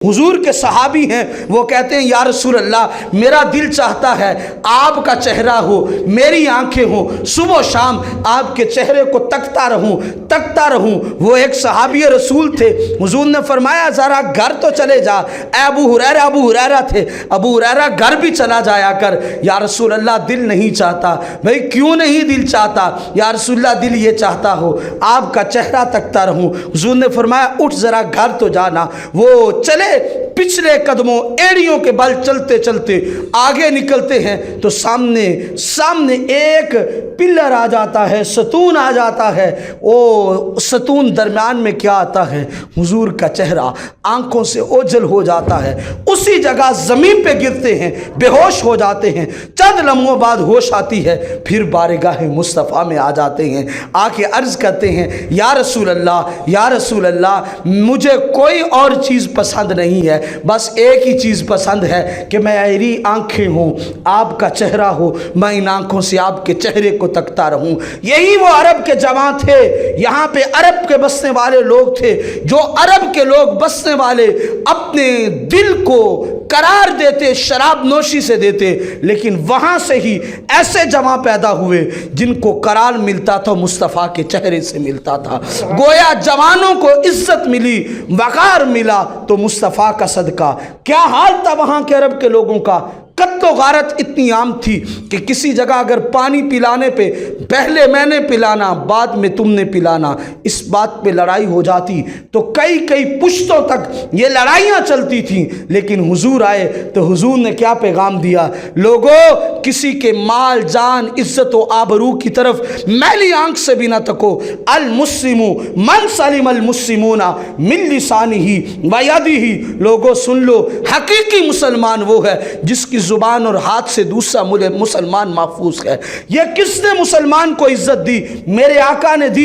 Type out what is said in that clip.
हुजूर के सहाबी हैं, वो कहते हैं या रसूल अल्लाह, मेरा दिल चाहता है आपका चेहरा हो, मेरी आंखें हो, सुबह शाम आपके चेहरे को तकता रहूं। वो एक सहाबी रसूल थे। हुजूर ने फरमाया ज़रा घर तो चले जा। अबू हुरैरा थे, अबू हुरैरा घर भी चला जाया कर। या रसूल अल्लाह, दिल नहीं चाहता। भाई क्यों नहीं दिल चाहता? या रसूल अल्लाह, दिल ये चाहता हो आपका चेहरा तकता रहूं। हुजूर ने फरमाया उठ ज़रा घर तो जाना। वो चले, पिछले कदमों एड़ियों के बल चलते चलते आगे निकलते हैं तो सामने एक पिलर आ जाता है, सतून आ जाता है। वो सतून दरमियान में क्या आता है? हुजूर का चेहरा आंखों से ओझल हो जाता है। उसी जगह ज़मीन पे गिरते हैं, बेहोश हो जाते हैं। चंद लम्हों बाद होश आती है, फिर बारगाह मुस्तफ़ा में आ जाते हैं। आके अर्ज़ करते हैं या रसूल अल्लाह, मुझे कोई और चीज़ पसंद नहीं है, बस एक ही चीज़ पसंद है कि मेरी आंखें हों, आपका चेहरा हो, मैं इन आंखों से आपके चेहरे को तकता रहूं। यही वो अरब के जवान थे। यहाँ पे अरब के बसने वाले लोग थे। जो अरब के लोग बसने वाले अपने दिल को करार देते, शराब नोशी से देते, लेकिन वहाँ से ही ऐसे जवां पैदा हुए जिनको करार मिलता था मुस्तफ़ा के चेहरे से मिलता था। गोया जवानों को इज्जत मिली, वक़ार मिला तो मुस्तफ़ा का सदका। क्या हाल था वहाँ के अरब के लोगों का? कत्तो गारत इतनी आम थी कि किसी जगह अगर पानी पिलाने पे पहले मैंने पिलाना, बाद में तुमने पिलाना, इस बात पे लड़ाई हो जाती तो कई पुश्तों तक ये लड़ाइयाँ चलती थीं। लेकिन हुजूर आए तो हुजूर ने क्या पैगाम दिया? लोगों, किसी के माल, जान, इज्जत व आबरू की तरफ मैली आंख से भी ना तको। अल मुस्लिमु मन सलिम अल मुस्लिमूना मिन लिसानिही व यदिही। लोगों सुन लो, हकीकी मुसलमान वो है जिसकी जुबान और हाथ से दूसरा मुसलमान महफूज है। ये किसने मुसलमान को इज्जत दी? मेरे आका ने दी।